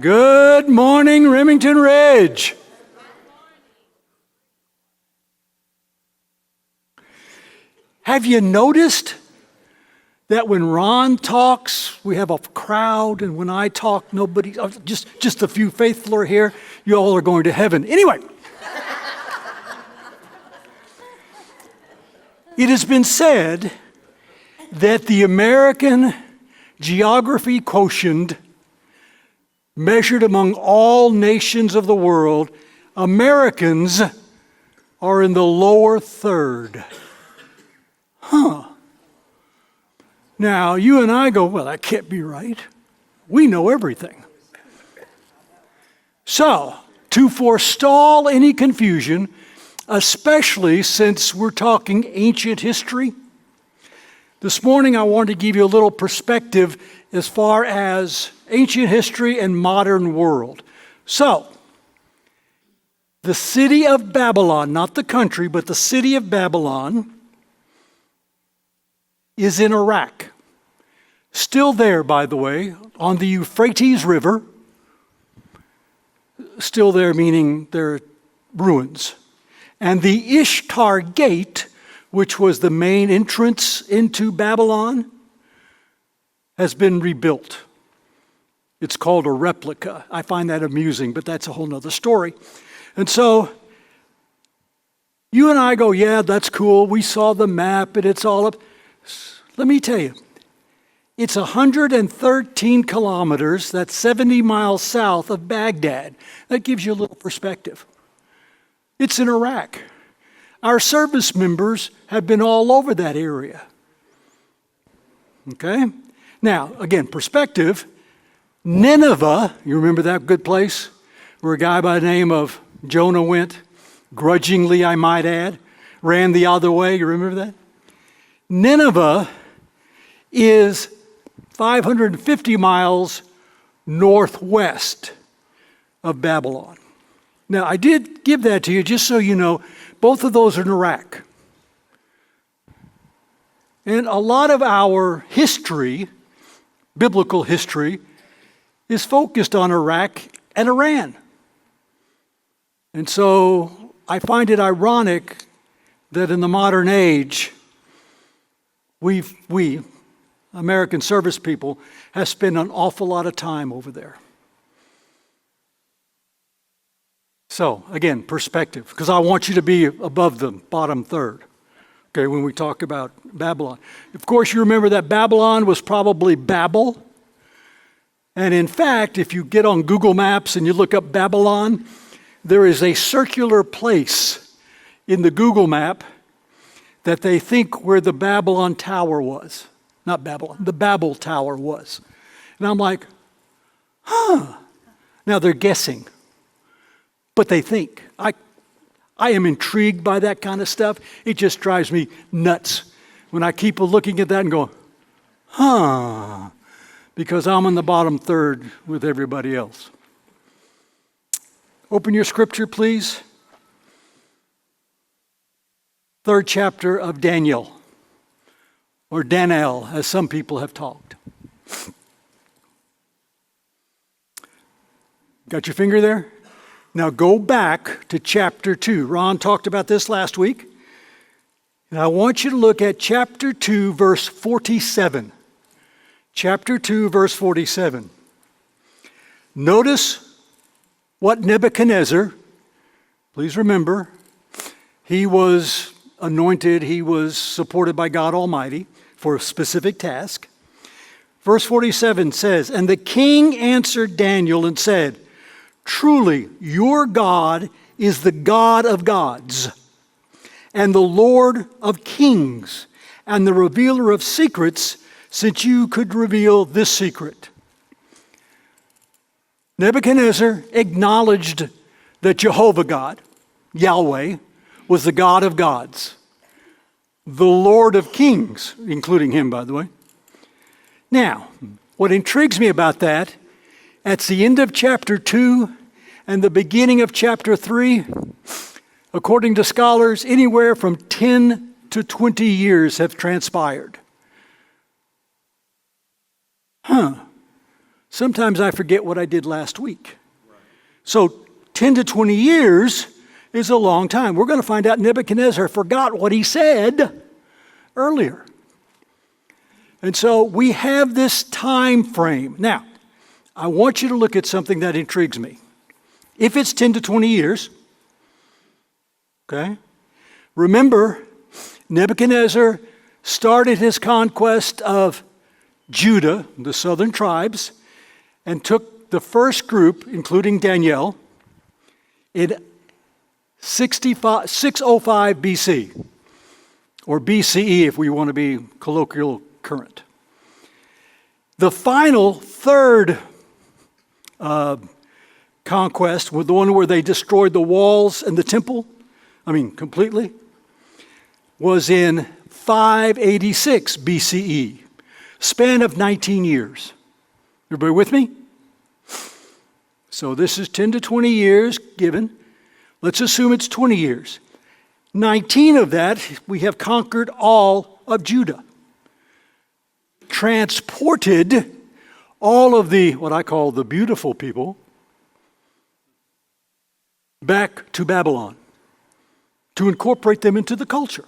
Good morning, Remington Ridge. Have you noticed that when Ron talks, we have a crowd, and when I talk, nobody, just a few faithful are here, you all are going to heaven. Anyway, it has been said that the American geography quotient, measured among all nations of the world, Americans are in the lower third. Now, you and I go, well, that can't be right. We know everything. So, to forestall any confusion, especially since we're talking ancient history, this morning I want to give you a little perspective as far as ancient history and modern world. So, the city of Babylon, not the country, but the city of Babylon, is in Iraq. Still there, by the way, on the Euphrates River. Still there, meaning there are ruins. And the Ishtar Gate, which was the main entrance into Babylon, has been rebuilt. It's called a replica. I find that amusing, but that's a whole nother story. And so, you and I go, yeah, that's cool. We saw the map and it's all up. Let me tell you, it's 113 kilometers, that's 70 miles south of Baghdad. That gives you a little perspective. It's in Iraq. Our service members have been all over that area. Okay? Now, again, perspective. Nineveh, you remember that good place where a guy by the name of Jonah went, grudgingly I might add, ran the other way, you remember that? Nineveh is 550 miles northwest of Babylon. Now, I did give that to you just so you know, both of those are in Iraq. And a lot of our history, biblical history, is focused on Iraq and Iran. And so I find it ironic that in the modern age, we, American service people, have spent an awful lot of time over there. So, again, perspective, because I want you to be above the bottom third, okay, when we talk about Babylon. Of course, you remember that Babylon was probably Babel. And in fact, if you get on Google Maps and you look up Babylon, there is a circular place in the Google map that they think where the Babylon Tower was. Not Babylon, the Babel Tower was. And I'm like, Now they're guessing, but they think. I am intrigued by that kind of stuff. It just drives me nuts when I keep looking at that and go, because I'm in the bottom third with everybody else. Open your scripture, please. 3rd chapter of Daniel, or Daniel, as some people have talked. Got your finger there? Now go back to chapter 2. Ron talked about this last week. And I want you to look at chapter 2, verse 47. Chapter 2, verse 47. Notice what Nebuchadnezzar, please remember, he was anointed, he was supported by God Almighty for a specific task. Verse 47 says, "And the king answered Daniel and said, 'Truly, your God is the God of gods, and the Lord of kings, and the revealer of secrets, since you could reveal this secret.'" Nebuchadnezzar acknowledged that Jehovah God, Yahweh, was the God of gods, the Lord of kings, including him, by the way. Now, what intrigues me about that, at the end of chapter 2 and the beginning of chapter 3, according to scholars, anywhere from 10 to 20 years have transpired. Sometimes I forget what I did last week. So 10 to 20 years is a long time. We're going to find out Nebuchadnezzar forgot what he said earlier. And so we have this time frame. Now, I want you to look at something that intrigues me. If it's 10 to 20 years, okay, remember, Nebuchadnezzar started his conquest of Judah, the southern tribes, and took the first group, including Daniel, in 605 BC, or BCE if we want to be colloquial current. The final third conquest was the one where they destroyed the walls and the temple, completely, was in 586 BCE, span of 19 years. Everybody with me? So this is 10 to 20 years given. Let's assume it's 20 years. 19 of that, we have conquered all of Judah. Transported all of the, what I call the beautiful people, back to Babylon to incorporate them into the culture,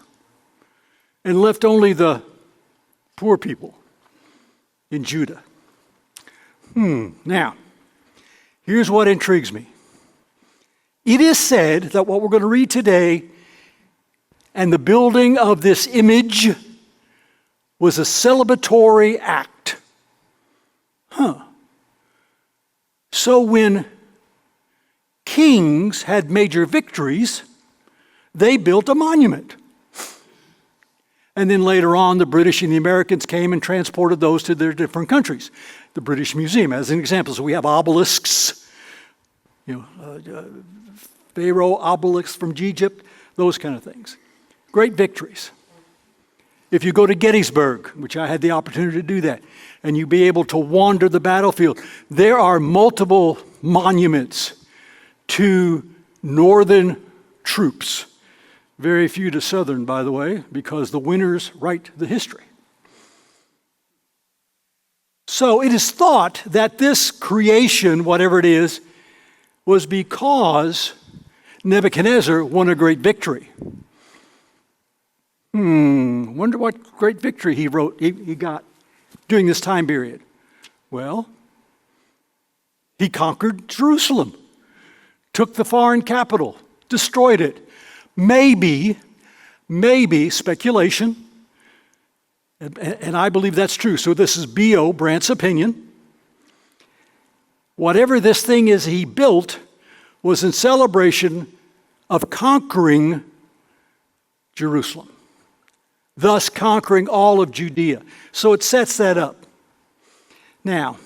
and left only the poor people in Judah. Now, here's what intrigues me. It is said that what we're going to read today and the building of this image was a celebratory act. So when kings had major victories, they built a monument. And then later on, the British and the Americans came and transported those to their different countries. The British Museum, as an example. So we have obelisks, Pharaoh obelisks from Egypt, those kind of things. Great victories. If you go to Gettysburg, which I had the opportunity to do that, and you be able to wander the battlefield, there are multiple monuments to Northern troops. Very few to Southern, by the way, because the winners write the history. So it is thought that this creation, whatever it is, was because Nebuchadnezzar won a great victory. Wonder what great victory he got during this time period. Well, he conquered Jerusalem, took the foreign capital, destroyed it. Maybe, speculation, and I believe that's true. So this is B.O., Brandt's opinion. Whatever this thing is he built was in celebration of conquering Jerusalem, thus conquering all of Judea. So it sets that up. Now,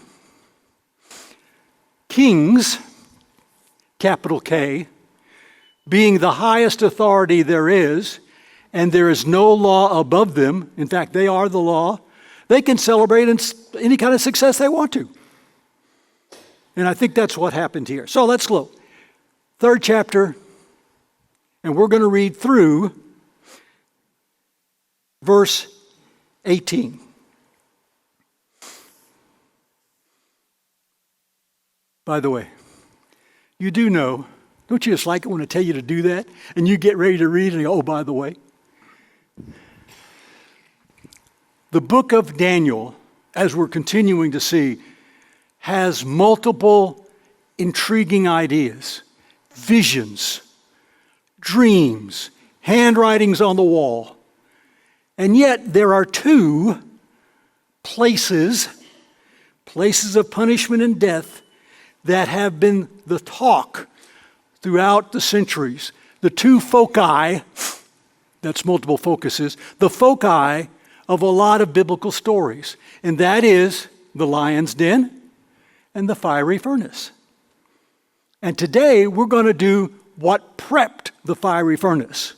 kings, capital K, being the highest authority there is, and there is no law above them, in fact, they are the law, they can celebrate any kind of success they want to. And I think that's what happened here. So let's look. 3rd chapter, and we're going to read through verse 18. By the way, you do know, don't you just like it when I tell you to do that? And you get ready to read and you go, oh, by the way. The book of Daniel, as we're continuing to see, has multiple intriguing ideas, visions, dreams, handwritings on the wall. And yet there are 2 places of punishment and death that have been the talk throughout the centuries. The 2 foci, that's multiple focuses, the foci of a lot of biblical stories. And that is the lion's den and the fiery furnace. And today we're going to do what prepped the fiery furnace.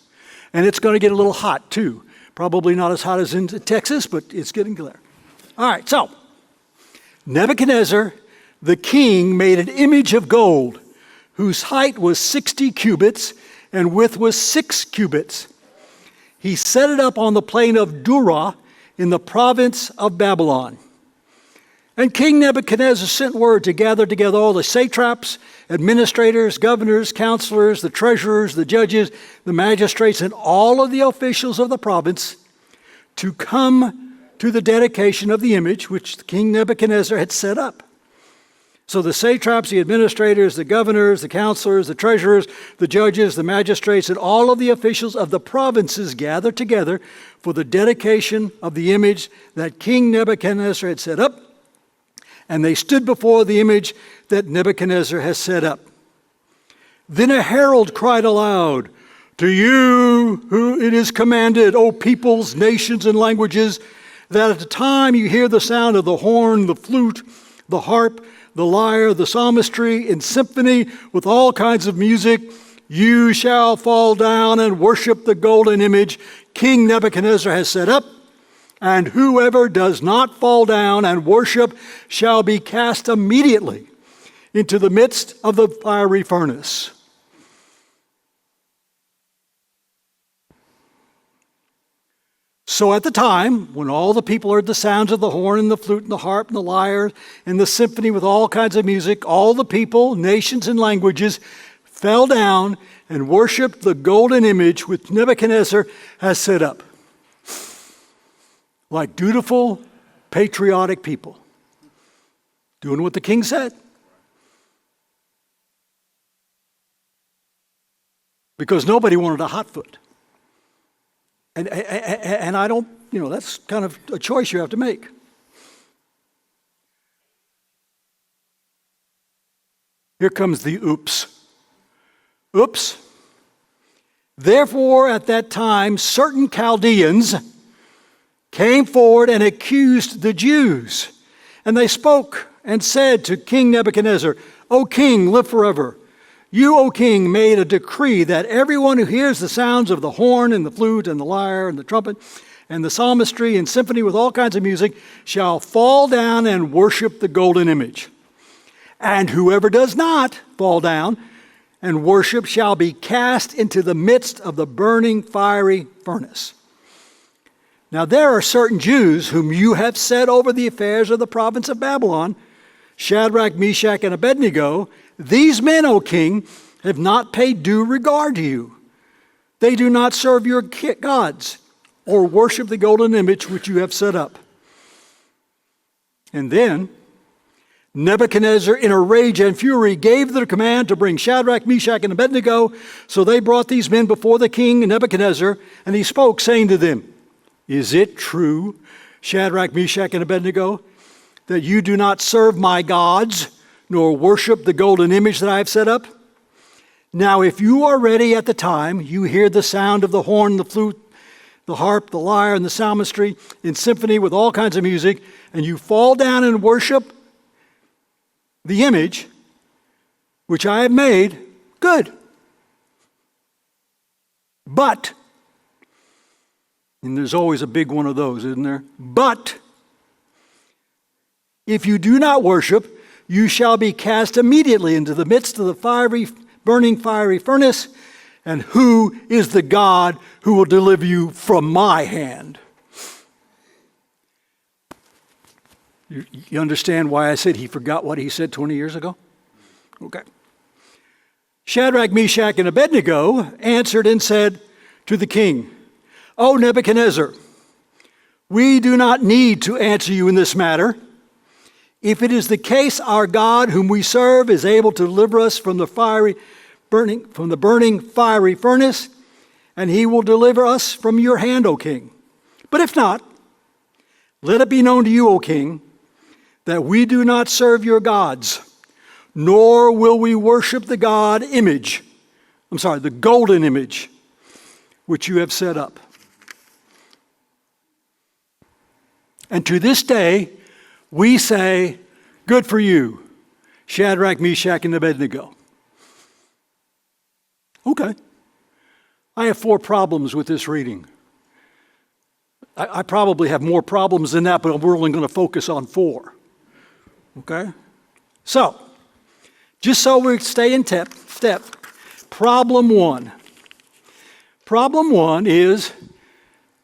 And it's going to get a little hot too. Probably not as hot as in Texas, but it's getting there. All right, so Nebuchadnezzar, the king, made an image of gold whose height was 60 cubits and width was 6 cubits. He set it up on the plain of Dura in the province of Babylon. And King Nebuchadnezzar sent word to gather together all the satraps, administrators, governors, counselors, the treasurers, the judges, the magistrates, and all of the officials of the province to come to the dedication of the image which King Nebuchadnezzar had set up. So the satraps, the administrators, the governors, the counselors, the treasurers, the judges, the magistrates, and all of the officials of the provinces gathered together for the dedication of the image that King Nebuchadnezzar had set up. And they stood before the image that Nebuchadnezzar has set up. Then a herald cried aloud, "To you who it is commanded, O peoples, nations, and languages, that at the time you hear the sound of the horn, the flute, the harp, the lyre, the psalmistry, and symphony with all kinds of music, you shall fall down and worship the golden image King Nebuchadnezzar has set up. And whoever does not fall down and worship shall be cast immediately into the midst of the fiery furnace." So at the time, when all the people heard the sounds of the horn and the flute and the harp and the lyre and the symphony with all kinds of music, all the people, nations, and languages fell down and worshiped the golden image which Nebuchadnezzar has set up. Like dutiful, patriotic people, doing what the king said. Because nobody wanted a hot foot. And I don't, that's kind of a choice you have to make. Here comes the oops. Oops. Therefore, at that time, certain Chaldeans came forward and accused the Jews. And they spoke and said to King Nebuchadnezzar, "O king, live forever. You, O king, made a decree that everyone who hears the sounds of the horn and the flute and the lyre and the trumpet and the psalmistry and symphony with all kinds of music shall fall down and worship the golden image. And whoever does not fall down and worship shall be cast into the midst of the burning fiery furnace. Now there are certain Jews whom you have set over the affairs of the province of Babylon, Shadrach, Meshach, and Abednego. These men, O king, have not paid due regard to you. They do not serve your gods or worship the golden image which you have set up." And then Nebuchadnezzar, in a rage and fury, gave the command to bring Shadrach, Meshach, and Abednego. So they brought these men before the king Nebuchadnezzar, and he spoke, saying to them, "Is it true, Shadrach, Meshach, and Abednego, that you do not serve my gods, nor worship the golden image that I have set up? Now if you are ready at the time, you hear the sound of the horn, the flute, the harp, the lyre, and the psalmistry in symphony with all kinds of music, and you fall down and worship the image which I have made, good. But," and there's always a big one of those, isn't there? "But if you do not worship, you shall be cast immediately into the midst of the burning fiery furnace. And who is the God who will deliver you from my hand?" You understand why I said he forgot what he said 20 years ago? Okay. Shadrach, Meshach, and Abednego answered and said to the king, "O Nebuchadnezzar, we do not need to answer you in this matter. If it is the case our God whom we serve is able to deliver us from the burning fiery furnace, and he will deliver us from your hand, O king. But if not, let it be known to you, O king, that we do not serve your gods, nor will we worship the golden image which you have set up." And to this day, we say, "Good for you, Shadrach, Meshach, and Abednego." Okay. I have 4 problems with this reading. I probably have more problems than that, but we're only going to focus on 4. Okay? So, just so we stay in step, problem 1. Problem 1 is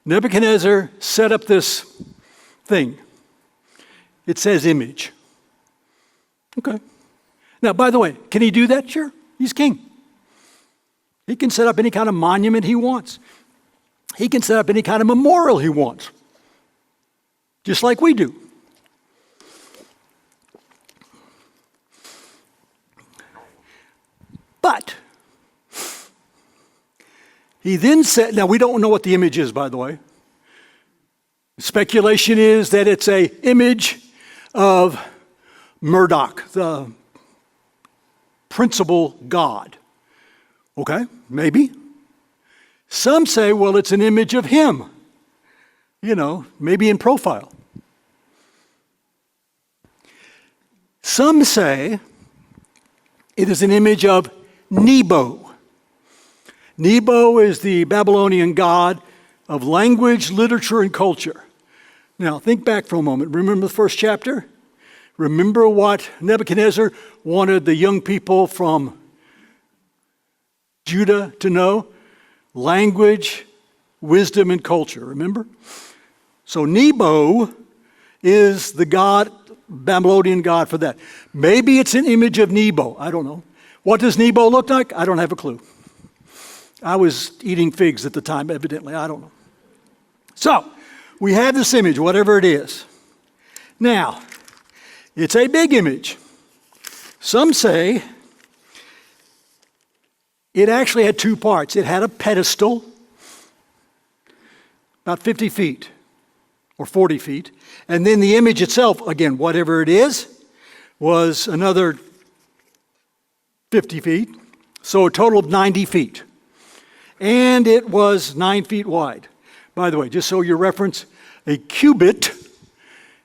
Nebuchadnezzar set up this thing. it says image. Okay. Now, by the way, can he do that? Sure. He's king. He can set up any kind of monument he wants. He can set up any kind of memorial he wants, just like we do. But he then said, now we don't know what the image is, by the way. Speculation is that it's an image of Marduk, the principal god. Okay, maybe. Some say, well, it's an image of him. You know, maybe in profile. Some say it is an image of Nebo. Nebo is the Babylonian god of language, literature, and culture. Now, think back for a moment. Remember the first chapter? Remember what Nebuchadnezzar wanted the young people from Judah to know? Language, wisdom, and culture. Remember? So Nebo is the god, Babylonian god for that. Maybe it's an image of Nebo. I don't know. What does Nebo look like? I don't have a clue. I was eating figs at the time, evidently. I don't know. So, we have this image, whatever it is. Now, it's a big image. Some say it actually had two parts. It had a pedestal, about 50 feet or 40 feet. And then the image itself, again, whatever it is, was another 50 feet. So a total of 90 feet. And it was 9 feet wide. By the way, just so your reference, a cubit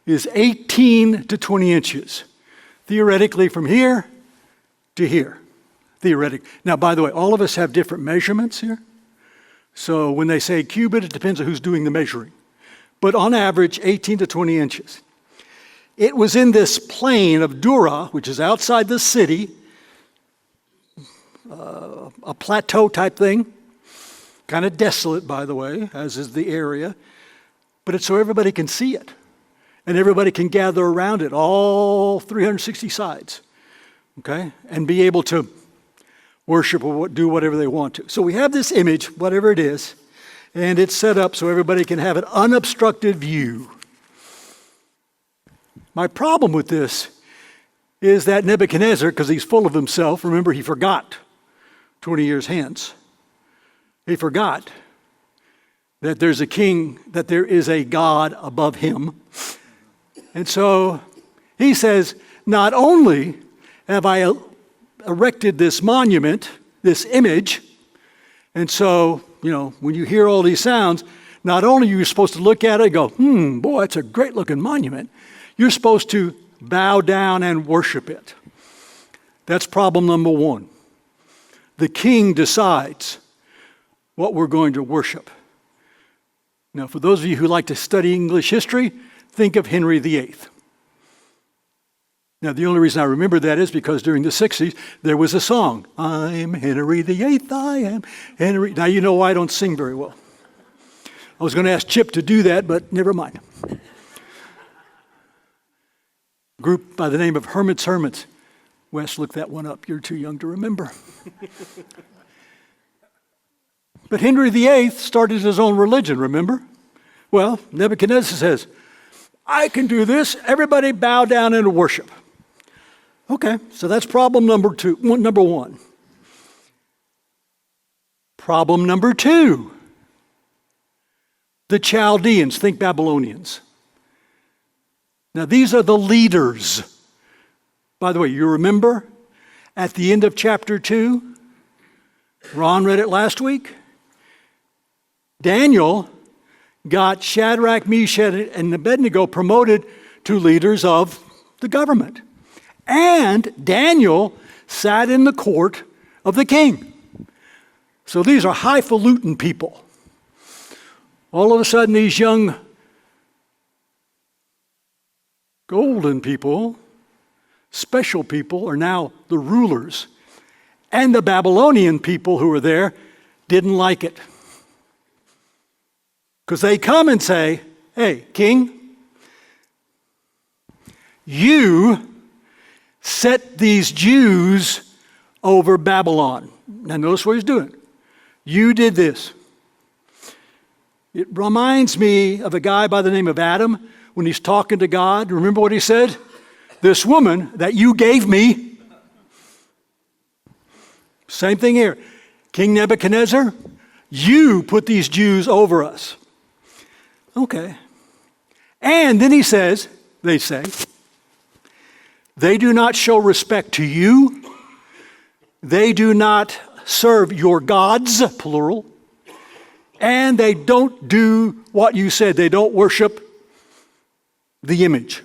is 18 to 20 inches. Theoretically, from here to here. Theoretically. Now, by the way, all of us have different measurements here. So when they say cubit, it depends on who's doing the measuring. But on average, 18 to 20 inches. It was in this plain of Dura, which is outside the city, a plateau type thing. Kind of desolate, by the way, as is the area. But it's so everybody can see it. And everybody can gather around it, all 360 sides. Okay? And be able to worship or do whatever they want to. So we have this image, whatever it is, and it's set up so everybody can have an unobstructed view. My problem with this is that Nebuchadnezzar, because he's full of himself, remember he forgot 20 years hence. He forgot that there's a king, that there is a God above him. And so he says, not only have I erected this monument, this image, and so, you know, when you hear all these sounds, not only are you supposed to look at it and go, boy, that's a great looking monument, you're supposed to bow down and worship it. That's problem number one. The king decides what we're going to worship. Now, for those of you who like to study English history, think of Henry VIII. Now, the only reason I remember that is because during the 60s, there was a song, I'm Henry VIII, I am Henry. Now, you know why I don't sing very well. I was going to ask Chip to do that, but never mind. A group by the name of Hermit's Hermits. Wes, look that one up. You're too young to remember. But Henry VIII started his own religion, remember? Well, Nebuchadnezzar says, I can do this. Everybody bow down and worship. Okay, so that's problem number one. Problem number two. The Chaldeans, think Babylonians. Now, these are the leaders. By the way, you remember at the end of chapter 2, Ron read it last week. Daniel got Shadrach, Meshach, and Abednego promoted to leaders of the government. And Daniel sat in the court of the king. So these are highfalutin people. All of a sudden, these young golden people, special people, are now the rulers. And the Babylonian people who were there didn't like it. Because they come and say, hey, king, You set these Jews over Babylon. Now notice what he's doing. You did this. It reminds me of a guy by the name of Adam when he's talking to God. Remember what he said? This woman that you gave me. Same thing here. King Nebuchadnezzar, you put these Jews over us. Okay. And then he says, they say, they do not show respect to you. They do not serve your gods, plural. And they don't do what you said. They don't worship the image.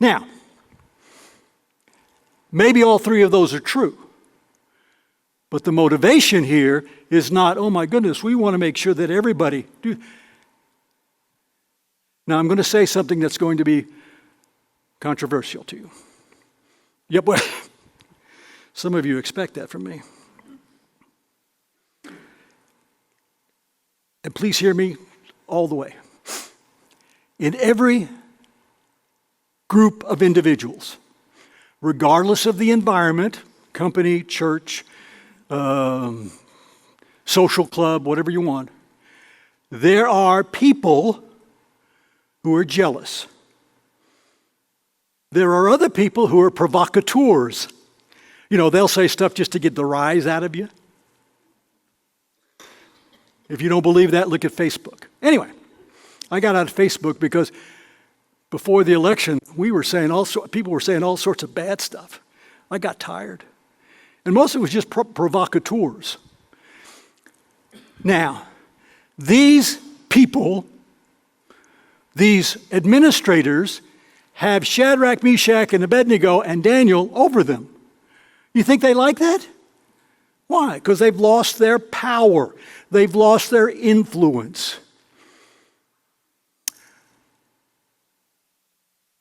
Now, maybe all three of those are true. But the motivation here is not, oh my goodness, we want to make sure that everybody do. Now, I'm going to say something that's going to be controversial to you. Yep, well, some of you expect that from me. And please hear me all the way. In every group of individuals, regardless of the environment, company, church, social club, whatever you want, there are people who are jealous. There are other people who are provocateurs. You know, they'll say stuff just to get the rise out of you. If you don't believe that, look at Facebook. Anyway, I got out of Facebook because before the election, people were saying all sorts of bad stuff. I got tired. And most of it was just provocateurs. Now, these people, these administrators, have Shadrach, Meshach, and Abednego and Daniel over them. You think they like that? Why? Because they've lost their power. They've lost their influence.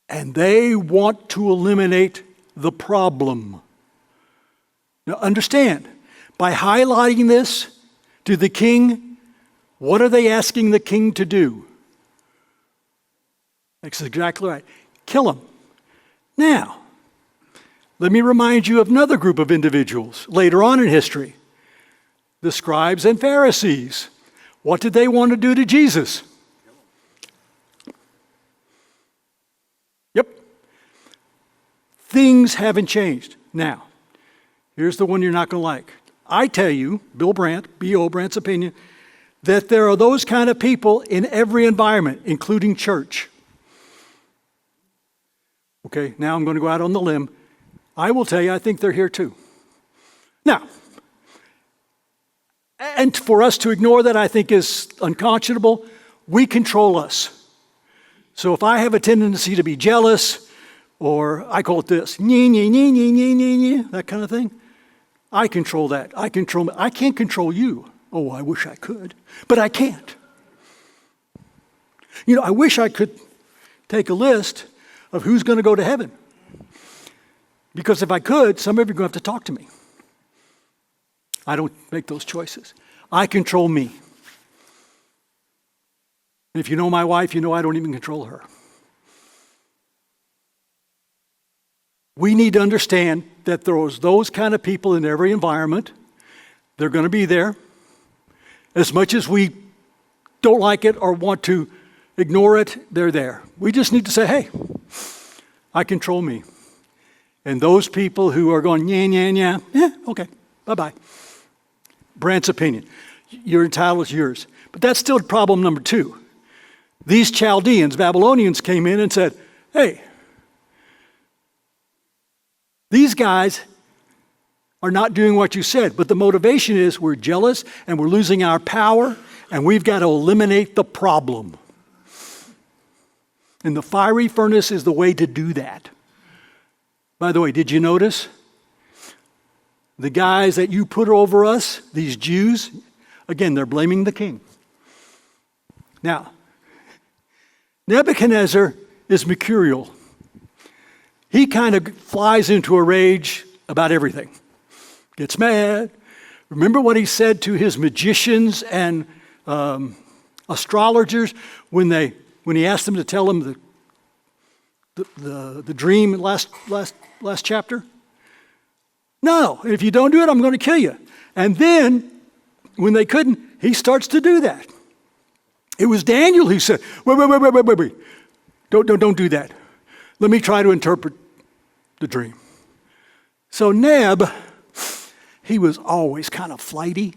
And they want to eliminate the problem. Now understand, by highlighting this to the king, what are they asking the king to do? That's exactly right. Kill him. Now, let me remind you of another group of individuals later on in history. The scribes and Pharisees. What did they want to do to Jesus? Yep. Things haven't changed. Now, here's the one you're not going to like. I tell you, Bill Brandt, B.O. Brandt's opinion, that there are those kind of people in every environment, including church. Okay, now I'm going to go out on the limb. I will tell you, I think they're here too. Now, and for us to ignore that, I think is unconscionable. We control us. So if I have a tendency to be jealous, or I call it this, that kind of thing, I control that. I can't control you. Oh, I wish I could, but I can't. You know, I wish I could take a list of who's going to go to heaven. Because if I could, some of you are going to have to talk to me. I don't make those choices. I control me. And if you know my wife, you know I don't even control her. We need to understand that there's those kind of people in every environment. They're going to be there. As much as we don't like it or want to ignore it, they're there. We just need to say, hey, I control me. And those people who are going, yeah, okay, bye-bye. Brandt's opinion. Your entitled is yours. But that's still problem number 2. These Chaldeans, Babylonians, came in and said, hey, these guys are not doing what you said, but the motivation is we're jealous and we're losing our power and we've got to eliminate the problem. And the fiery furnace is the way to do that. By the way, did you notice? The guys that you put over us, these Jews, again, they're blaming the king. Now, Nebuchadnezzar is mercurial. He kind of flies into a rage about everything. Gets mad. Remember what he said to his magicians and astrologers when he asked them to tell him the dream last chapter? No, if you don't do it, I'm going to kill you. And then, when they couldn't, he starts to do that. It was Daniel who said, wait. Don't do that. Let me try to interpret the dream. So Neb, he was always kind of flighty.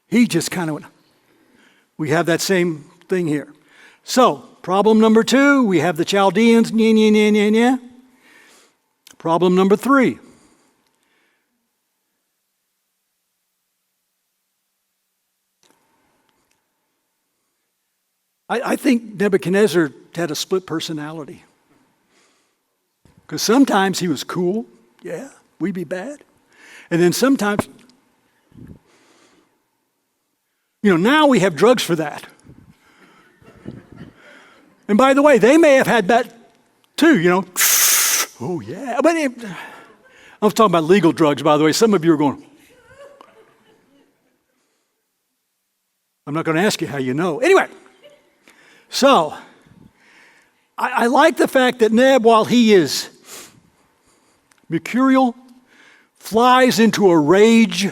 He just kind of went, we have that same thing here. So, problem number 2, we have the Chaldeans, Problem number 3. I think Nebuchadnezzar had a split personality. Because sometimes he was cool. Yeah, we'd be bad. And then sometimes, now we have drugs for that. And by the way, they may have had that too, Oh, yeah. But I was talking about legal drugs, by the way. Some of you are going, I'm not going to ask you how you know. Anyway, so I like the fact that Neb, while he is mercurial, flies into a rage.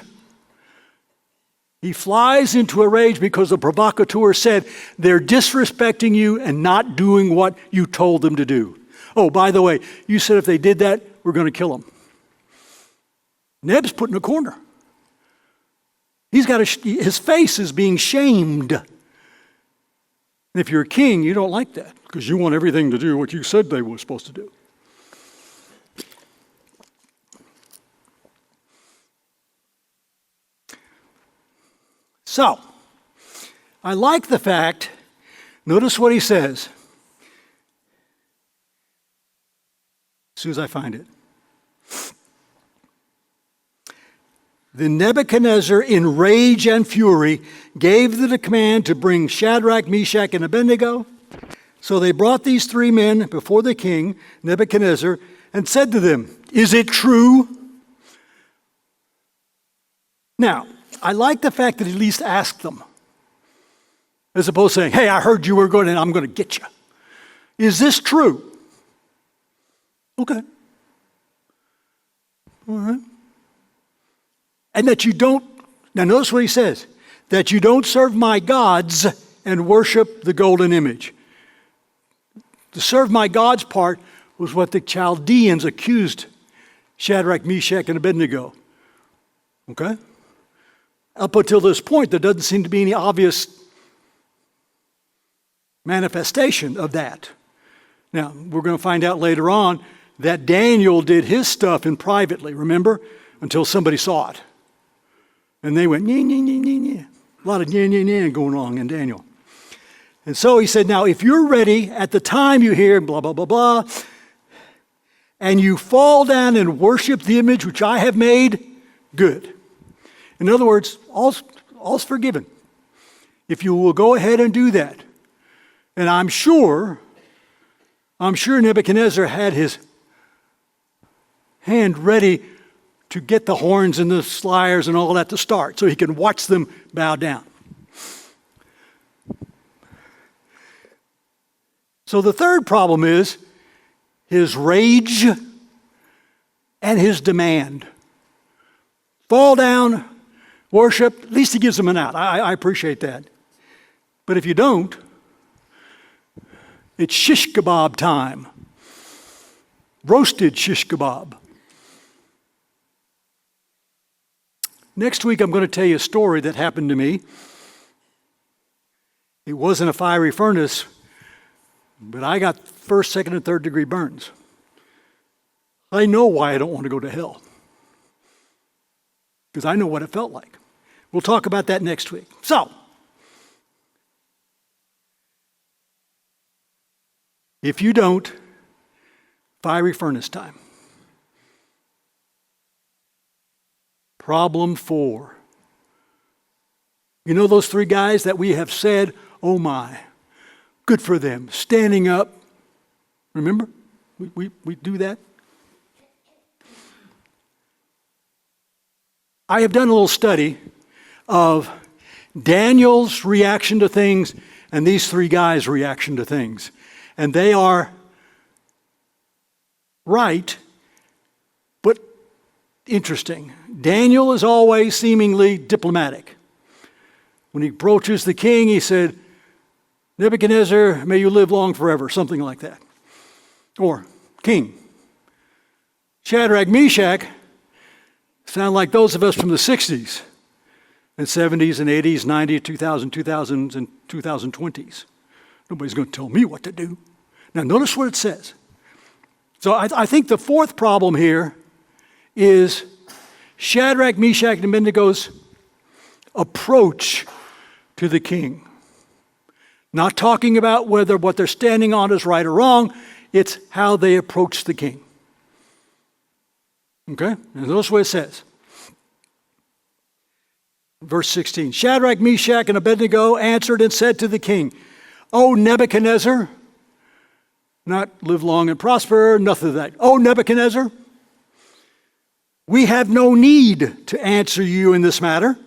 He flies into a rage because the provocateur said they're disrespecting you and not doing what you told them to do. Oh, by the way, you said if they did that, we're going to kill them. Neb's put in a corner. He's got his face is being shamed. And if you're a king, you don't like that because you want everything to do what you said they were supposed to do. So, I like the fact, notice what he says, as soon as I find it. Then Nebuchadnezzar, in rage and fury, gave the command to bring Shadrach, Meshach, and Abednego. So they brought these 3 men before the king, Nebuchadnezzar, and said to them, "Is it true?" Now, I like the fact that he at least asked them, as opposed to saying, "Hey, I heard you were going and I'm going to get you. Is this true?" Okay. All right. And that you don't, now notice what he says, that you don't serve my gods and worship the golden image. The serve my gods part was what the Chaldeans accused Shadrach, Meshach, and Abednego. Okay? Up until this point, there doesn't seem to be any obvious manifestation of that. Now, we're going to find out later on that Daniel did his stuff in privately, remember? Until somebody saw it. And they went, nee, nee, nee, nee, nee. A lot of nee, nee, nee going on in Daniel. And so he said, now, if you're ready, at the time you hear blah, blah, blah, blah, and you fall down and worship the image which I have made, good. In other words, all's forgiven. If you will go ahead and do that. And I'm sure Nebuchadnezzar had his hand ready to get the horns and the lyres and all that to start so he can watch them bow down. So the third problem is his rage and his demand. Fall down, worship, at least he gives them an out. I appreciate that. But if you don't, it's shish kebab time. Roasted shish kebab. Next week, I'm going to tell you a story that happened to me. It wasn't a fiery furnace, but I got 1st, 2nd, and 3rd degree burns. I know why I don't want to go to hell. Because I know what it felt like. We'll talk about that next week. So, if you don't, fiery furnace time. Problem 4. You know those 3 guys that we have said, oh my, good for them, standing up. Remember? We do that. I have done a little study of Daniel's reaction to things and these 3 guys' reaction to things. And they are right, but interesting. Daniel is always seemingly diplomatic. When he approaches the king, he said, Nebuchadnezzar, may you live long forever, something like that. Or, king. Shadrach, Meshach sound like those of us from the 60s and 70s and 80s, 90s, 2000s, and 2020s. Nobody's going to tell me what to do. Now, notice what it says. So I think the fourth problem here is Shadrach, Meshach, and Abednego's approach to the king. Not talking about whether what they're standing on is right or wrong, it's how they approach the king. Okay? And notice what it says. Verse 16. Shadrach, Meshach, and Abednego answered and said to the king, O Nebuchadnezzar, not live long and prosper, nothing of that. O Nebuchadnezzar, we have no need to answer you in this matter.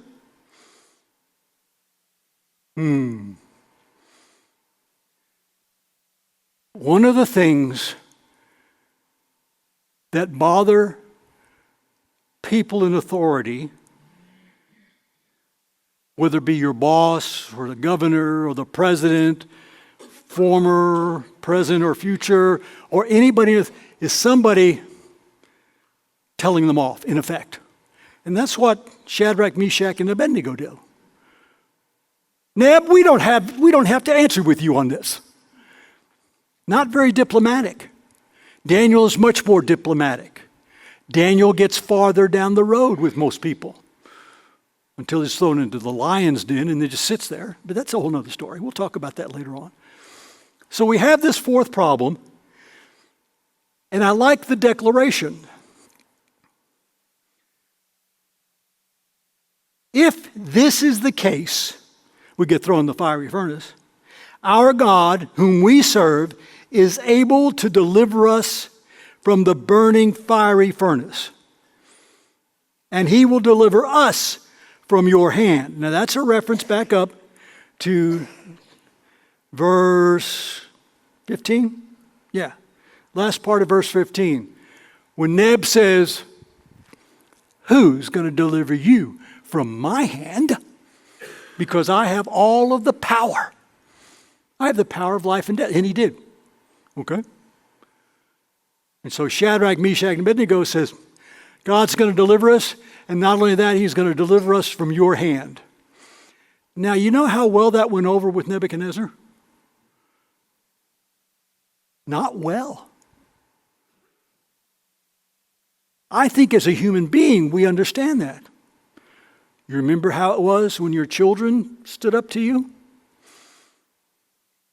One of the things that bother people in authority, whether it be your boss or the governor or the president, former president or future, or anybody, is somebody telling them off, in effect. And that's what Shadrach, Meshach, and Abednego do. Neb, we don't have to answer with you on this. Not very diplomatic. Daniel is much more diplomatic. Daniel gets farther down the road with most people until he's thrown into the lion's den and then just sits there. But that's a whole other story. We'll talk about that later on. So we have this fourth problem, and I like the declaration. If this is the case, we get thrown in the fiery furnace. Our God, whom we serve, is able to deliver us from the burning fiery furnace. And he will deliver us from your hand. Now that's a reference back up to verse 15. Yeah, last part of verse 15. When Neb says, who's going to deliver you from my hand? Because I have all of the power. I have the power of life and death. And he did. Okay? And so Shadrach, Meshach, and Abednego says, God's going to deliver us, and not only that, he's going to deliver us from your hand. Now, you know how well that went over with Nebuchadnezzar? Not well. I think as a human being, we understand that. You remember how it was when your children stood up to you?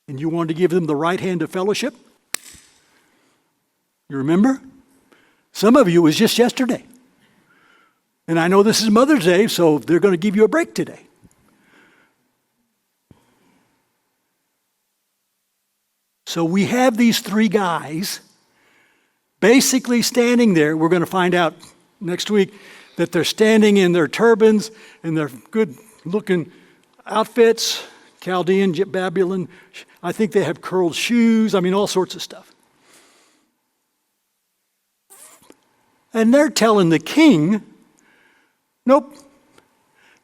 And you wanted to give them the right hand of fellowship? You remember? Some of you, it was just yesterday. And I know this is Mother's Day, so they're going to give you a break today. So we have these three guys basically standing there. We're going to find out next week that they're standing in their turbans and their good-looking outfits, Chaldean, Babylon. I think they have curled shoes. I mean, all sorts of stuff. And they're telling the king, nope,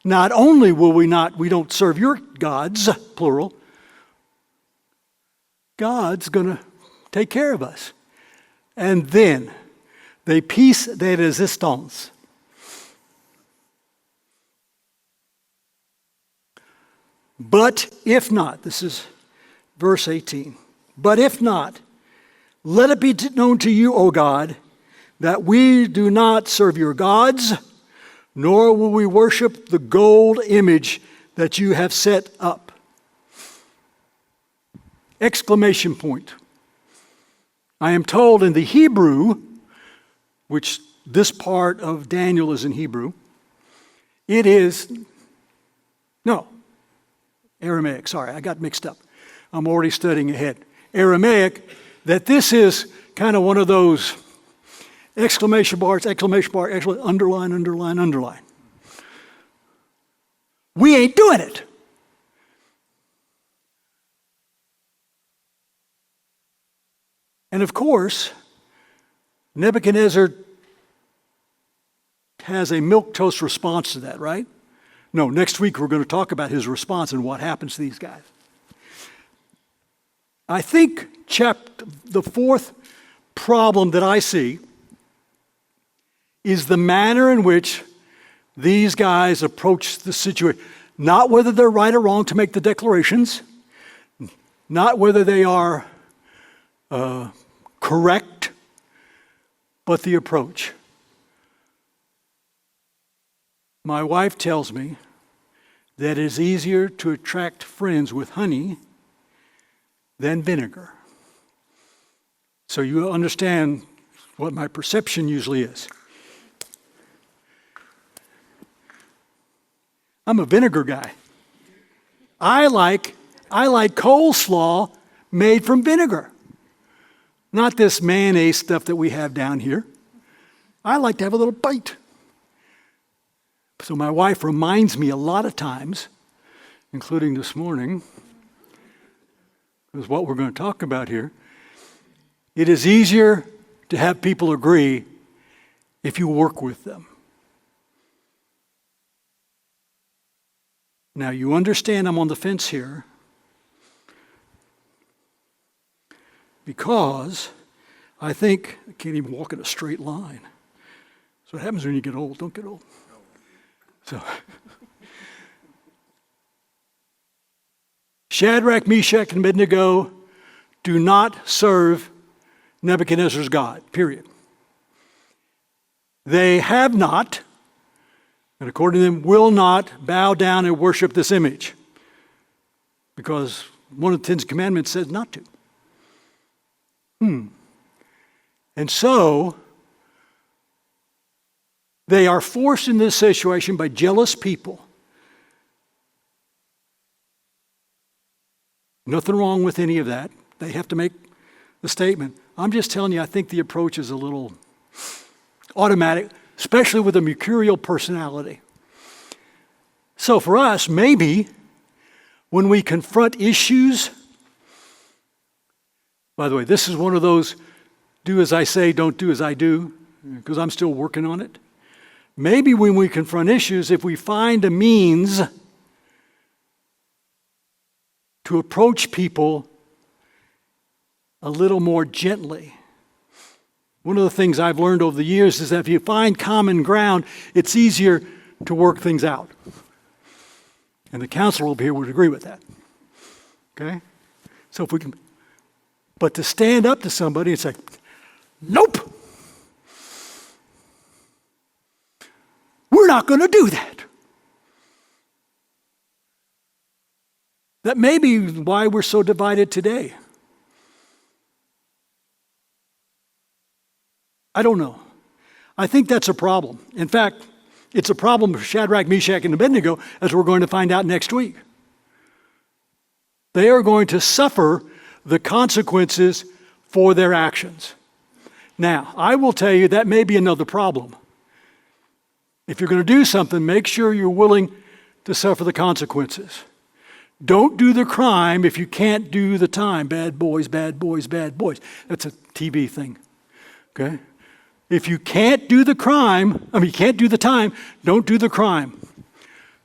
not only will we don't serve your gods, plural, God's going to take care of us. And then they piece de resistance. But if not, this is verse 18. But if not, let it be known to you, O God, that we do not serve your gods, nor will we worship the gold image that you have set up. Exclamation point. I am told in the Hebrew, which this part of Daniel is in Hebrew, it is, no, Aramaic, sorry, I got mixed up. I'm already studying ahead. Aramaic, that this is kind of one of those exclamation bar, underline, underline, underline. We ain't doing it. And of course, Nebuchadnezzar has a milquetoast response to that, right? No, next week we're going to talk about his response and what happens to these guys. I think the fourth problem that I see is the manner in which these guys approach the situation. Not whether they're right or wrong to make the declarations, not whether they are correct, but the approach. My wife tells me that it is easier to attract friends with honey than vinegar. So you understand what my perception usually is. I'm a vinegar guy. I like coleslaw made from vinegar. Not this mayonnaise stuff that we have down here. I like to have a little bite. So my wife reminds me a lot of times, including this morning, is what we're going to talk about here. It is easier to have people agree if you work with them. Now you understand I'm on the fence here because I think I can't even walk in a straight line. So what happens when you get old? Don't get old. So Shadrach, Meshach, and Abednego do not serve Nebuchadnezzar's God, period. They have not, and according to them, will not bow down and worship this image because one of the 10 Commandments says not to. And so, they are forced in this situation by jealous people. Nothing wrong with any of that. They have to make the statement. I'm just telling you, I think the approach is a little automatic, especially with a mercurial personality. So for us, maybe when we confront issues, by the way, this is one of those do as I say, don't do as I do, because I'm still working on it. Maybe when we confront issues, if we find a means to approach people a little more gently. One of the things I've learned over the years is that if you find common ground, it's easier to work things out. And the counselor over here would agree with that. Okay? So if we can, but to stand up to somebody and say, nope, we're not going to do that. That may be why we're so divided today. I don't know. I think that's a problem. In fact, it's a problem for Shadrach, Meshach, and Abednego, as we're going to find out next week. They are going to suffer the consequences for their actions. Now, I will tell you that may be another problem. If you're going to do something, make sure you're willing to suffer the consequences. Don't do the crime if you can't do the time. Bad boys, bad boys, bad boys. That's a TV thing. Okay? If you can't do the crime, you can't do the time, don't do the crime.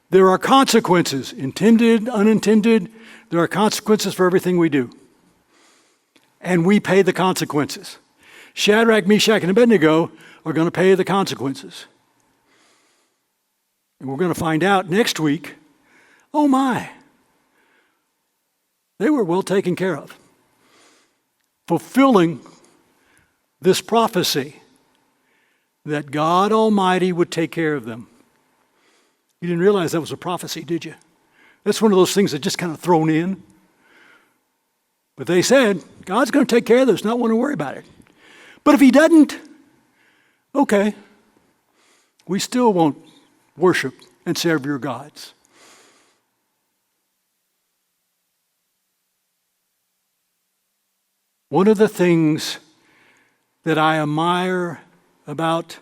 There are consequences, intended, unintended. There are consequences for everything we do. And we pay the consequences. Shadrach, Meshach, and Abednego are going to pay the consequences. And we're going to find out next week, oh my, they were well taken care of, fulfilling this prophecy that God Almighty would take care of them. You didn't realize that was a prophecy, did you? That's one of those things that just kind of thrown in. But they said, God's going to take care of this, not want to worry about it. But if he doesn't, okay, we still won't worship and serve your gods. One of the things that I admire about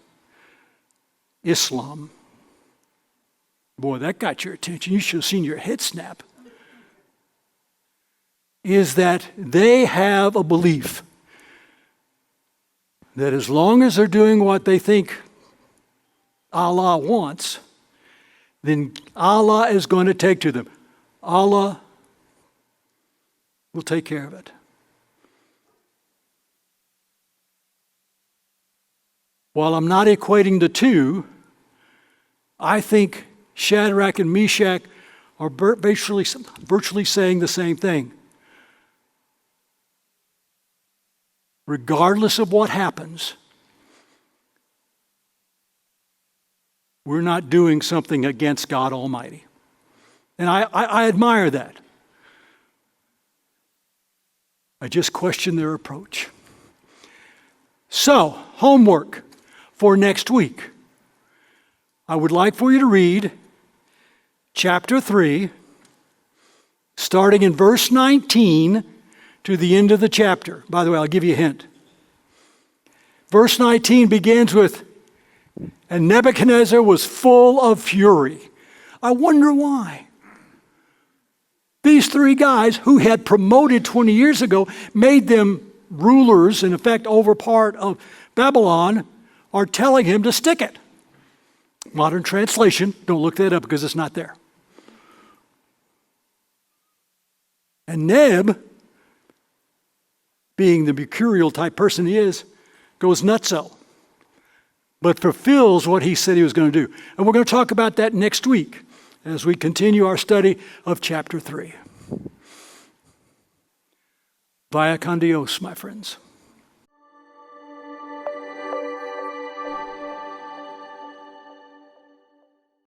Islam, boy, that got your attention. You should have seen your head snap. Is that they have a belief that as long as they're doing what they think Allah wants, then Allah is going to take to them. Allah will take care of it. While I'm not equating the two, I think Shadrach and Meshach are virtually saying the same thing. Regardless of what happens, we're not doing something against God Almighty. And I admire that. I just question their approach. So, homework for next week. I would like for you to read chapter 3, starting in verse 19 to the end of the chapter. By the way, I'll give you a hint. Verse 19 begins with, "And Nebuchadnezzar was full of fury." I wonder why. These three guys who had promoted 20 years ago, made them rulers, in effect, over part of Babylon, are telling him to stick it. Modern translation, don't look that up because it's not there. And Neb, being the mercurial type person he is, goes nutso, but fulfills what he said he was going to do. And we're going to talk about that next week as we continue our study of chapter 3. Vaya con Dios, my friends.